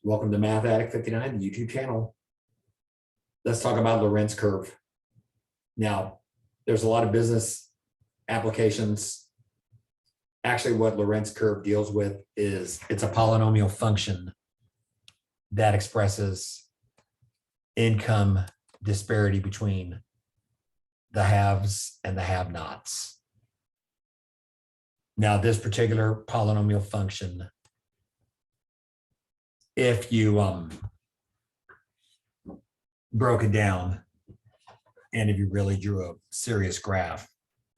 Welcome to Math Addict 59, the YouTube channel. Let's talk about Lorenz curve. Now, there's a lot of business applications. Actually, what Lorenz curve deals with is it's a polynomial function that expresses income disparity between the haves and the have-nots. Now, this particular polynomial function, if you broke it down, and if you really drew a serious graph,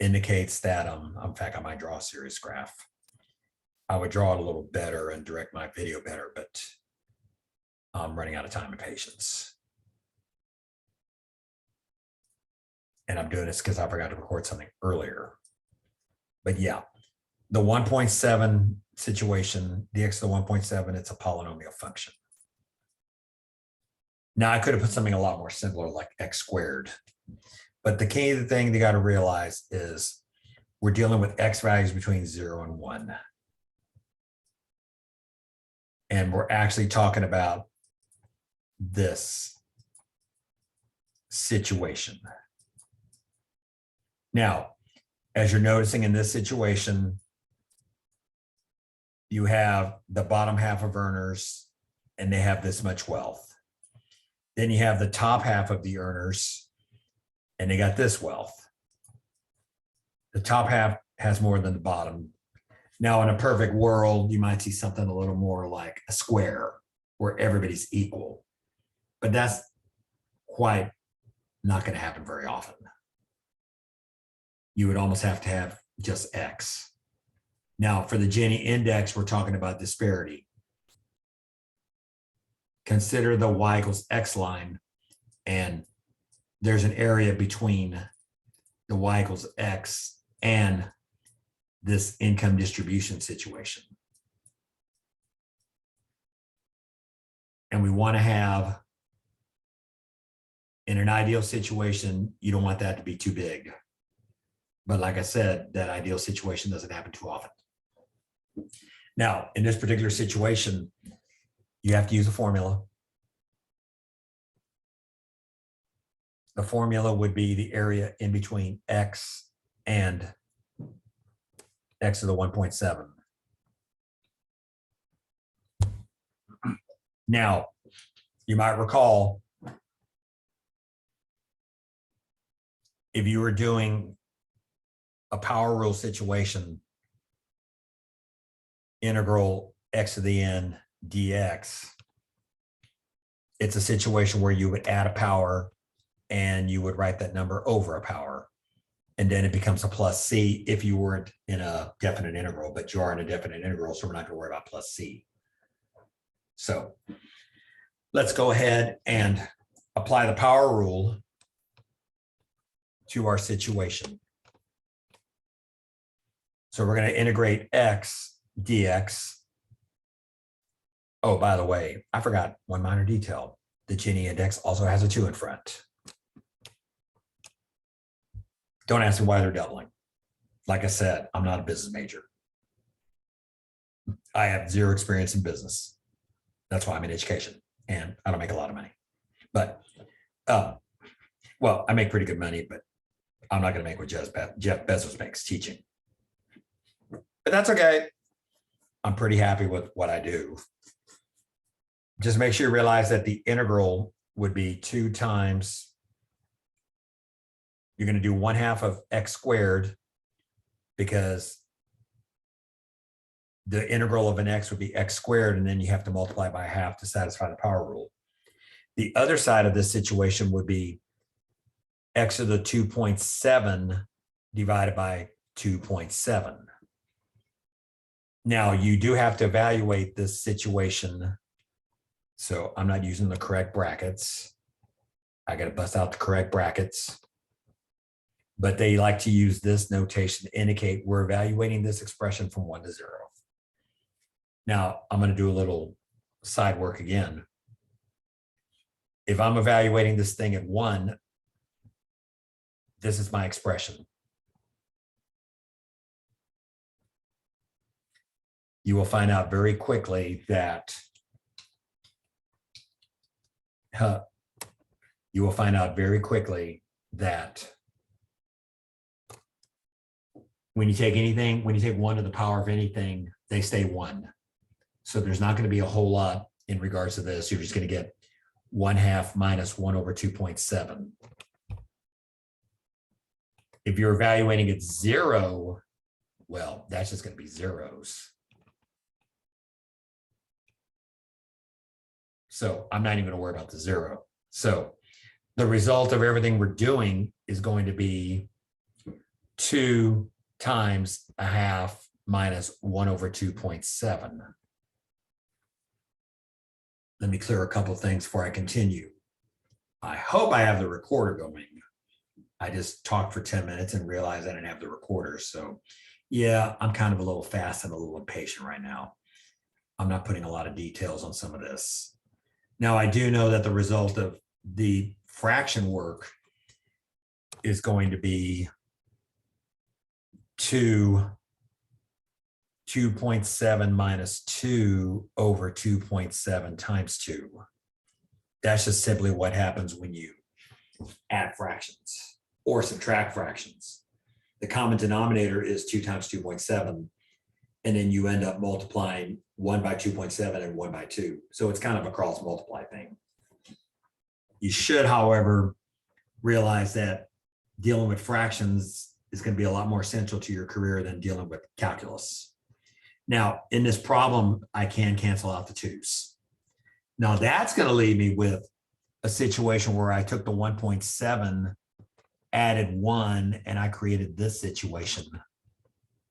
indicates that, in fact, I might draw a serious graph. I would draw it a little better and direct my video better, but I'm running out of time and patience. And I'm doing this because I forgot to record something earlier. But yeah, the 1.7 situation, the x to the 1.7, it's a polynomial function. Now, I could have put something a lot more simpler like x squared. But the key thing they got to realize is we're dealing with x values between 0 and 1. And we're actually talking about this situation. Now, as you're noticing in this situation, you have the bottom half of earners, and they have this much wealth. Then you have the top half of the earners, and they got this wealth. The top half has more than the bottom. Now, in a perfect world, you might see something a little more like a square where everybody's equal, but that's quite not going to happen very often. You would almost have to have just X. Now, for the Gini index, we're talking about disparity. Consider the y equals X line, and there's an area between the y equals X and this income distribution situation. And we want to have, in an ideal situation, you don't want that to be too big. But like I said, that ideal situation doesn't happen too often. Now, in this particular situation, you have to use a formula. The formula would be the area in between X and X to the 1.7. Now, you might recall, if you were doing a power rule situation, integral x to the n dx, it's a situation where you would add a power and you would write that number over a power. And then it becomes a plus c if you weren't in a definite integral, but you are in a definite integral, so we're not going to worry about plus c. So let's go ahead and apply the power rule to our situation. So we're going to integrate x dx. Oh, by the way, I forgot one minor detail. The Gini index also has a 2 in front. Don't ask me why they're doubling. Like I said, I'm not a business major. I have zero experience in business. That's why I'm in education, and I don't make a lot of money. But, well, I make pretty good money, but I'm not going to make what Jeff Bezos makes teaching. But that's okay. I'm pretty happy with what I do. Just make sure you realize that the integral would be 2 times, you're going to do 1/2 of x squared, because the integral of an x would be x squared, and then you have to multiply by 1/2 to satisfy the power rule. The other side of this situation would be x to the 2.7 divided by 2.7. Now, you do have to evaluate this situation. So I'm not using the correct brackets. I got to bust out the correct brackets. But they like to use this notation to indicate we're evaluating this expression from 1 to 0. Now, I'm going to do a little side work again. If I'm evaluating this thing at 1, this is my expression. you will find out very quickly that when you take anything, when you take 1 to the power of anything, they stay 1. So there's not going to be a whole lot in regards to this. You're just going to get 1/2 minus 1 over 2.7. If you're evaluating it 0, well, that's just going to be zeros. So I'm not even going to worry about the 0. So the result of everything we're doing is going to be 2 times 1/2 minus 1 over 2.7. Let me clear a couple of things before I continue. I hope I have the recorder going. I just talked for 10 minutes and realized I didn't have the recorder. So yeah, I'm kind of a little fast and a little impatient right now. I'm not putting a lot of details on some of this. Now, I do know that the result of the fraction work is going to be 2.7 minus 2 over 2.7 times 2. That's just simply what happens when you add fractions or subtract fractions. The common denominator is 2 times 2.7, and then you end up multiplying 1 by 2.7 and 1 by 2. So it's kind of a cross multiply thing. You should, however, realize that dealing with fractions is going to be a lot more essential to your career than dealing with calculus. Now, in this problem, I can cancel out the 2's. Now, that's going to leave me with a situation where I took the 1.7, added 1, and I created this situation.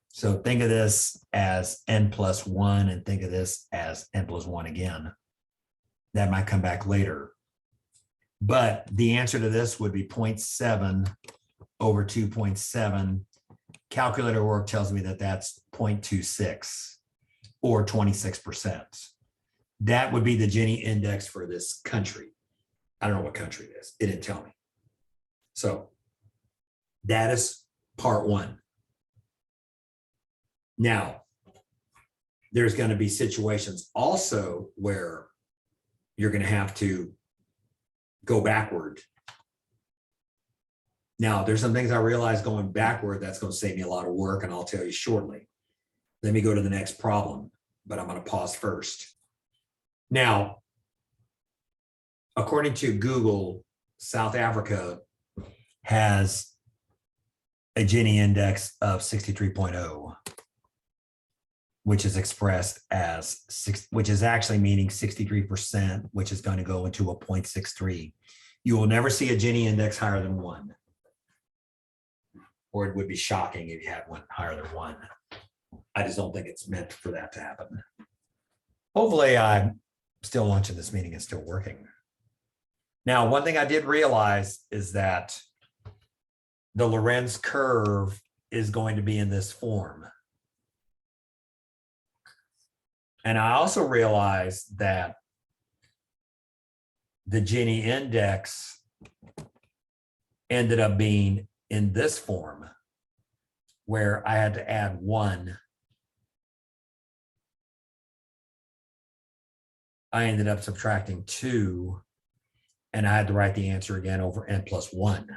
So think of this as n plus 1 and think of this as n plus 1 again. That might come back later. But the answer to this would be 0.7 over 2.7. Calculator work tells me that that's 0.26 or 26%. That would be the Gini index for this country. I don't know what country it is. It didn't tell me. So that is part 1. Now, there's going to be situations also where you're going to have to go backward. Now, there's some things I realized going backward that's going to save me a lot of work, and I'll tell you shortly. Let me go to the next problem, but I'm going to pause first. Now, according to Google, South Africa has a Gini index of 63.0, which is expressed as which is actually meaning 63%, which is going to go into a 0.63. You will never see a Gini index higher than 1. Or it would be shocking if you had one higher than 1. I just don't think it's meant for that to happen. Hopefully, I'm still launching this meeting and still working. Now, one thing I did realize is that the Lorenz curve is going to be in this form. And I also realized that the Gini index ended up being in this form, where I had to add 1. I ended up subtracting 2, and I had to write the answer again over n plus 1.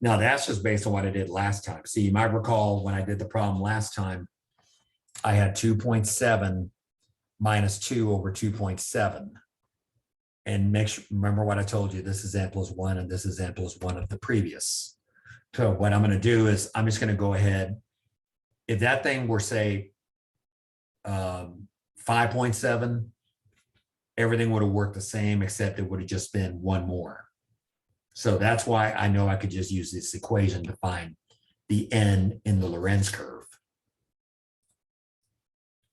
Now, that's just based on what I did last time. See, you might recall when I did the problem last time, I had 2.7 minus 2 over 2.7. And remember what I told you, this is n plus 1 and this is n plus 1 of the previous. So what I'm going to do is I'm just going to go ahead. If that thing were, say, 5.7, everything would have worked the same, except it would have just been 1 more. So that's why I know I could just use this equation to find the n in the Lorenz curve.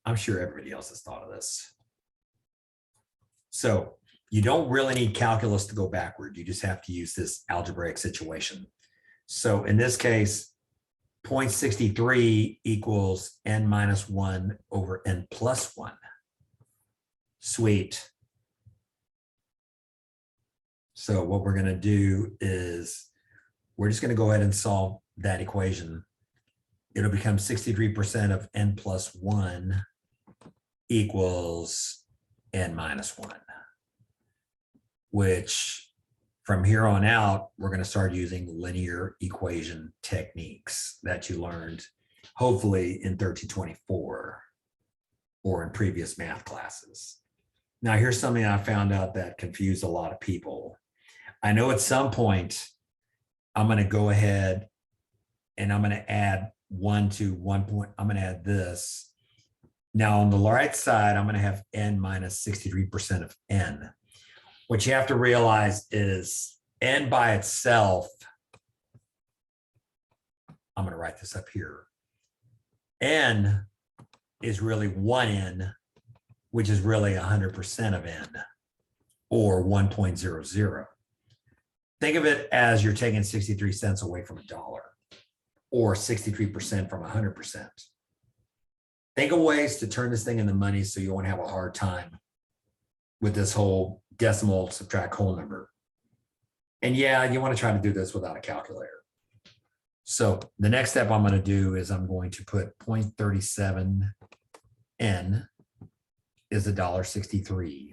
I'm sure everybody else has thought of this. So you don't really need calculus to go backward. You just have to use this algebraic situation. So in this case, 0.63 equals n minus 1 over n plus 1. Sweet. So what we're going to do is we're just going to go ahead and solve that equation. It'll become 63% of n plus 1 equals n minus 1, which from here on out, we're going to start using linear equation techniques that you learned hopefully in 1324 or in previous math classes. Now, here's something I found out that confused a lot of people. I know at some point, I'm going to go ahead and I'm going to add 1 to 1 point. I'm going to add this. Now, on the right side, I'm going to have n minus 63% of n. What you have to realize is n by itself, I'm going to write this up here. N is really 1n, which is really 100% of n, or 1.00. Think of it as you're taking 63 cents away from $1, or 63% from 100%. Think of ways to turn this thing into money so you won't have a hard time with this whole decimal subtract whole number. And yeah, you want to try to do this without a calculator. So the next step I'm going to do is I'm going to put 0.37 n is $1.63.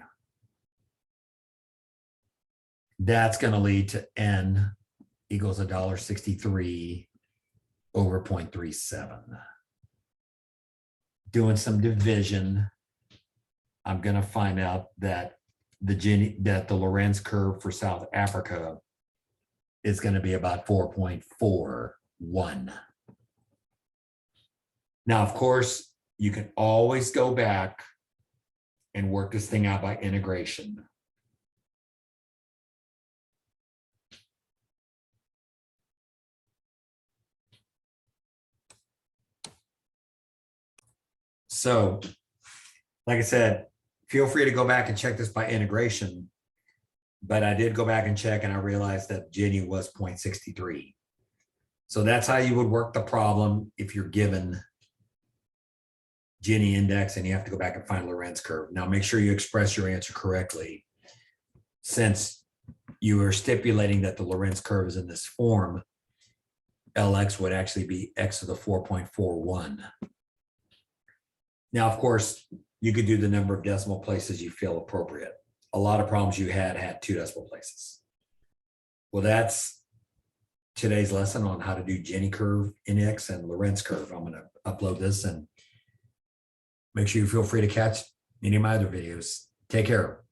That's going to lead to n equals $1.63 over 0.37. Doing some division, I'm going to find out that the Lorenz curve for South Africa is going to be about 4.41. Now, of course, you can always go back and work this thing out by integration. So, like I said, feel free to go back and check this by integration. But I did go back and check, and I realized that Gini was 0.63. So that's how you would work the problem if you're given Gini index and you have to go back and find Lorenz curve. Now, make sure you express your answer correctly, since you are stipulating that the Lorenz curve is in this form. Lx would actually be x to the 4.41. Now, of course, you could do the number of decimal places you feel appropriate. A lot of problems you had 2 decimal places. Well, that's today's lesson on how to do Gini curve index and Lorenz curve. I'm going to upload this, and make sure you feel free to catch any of my other videos. Take care.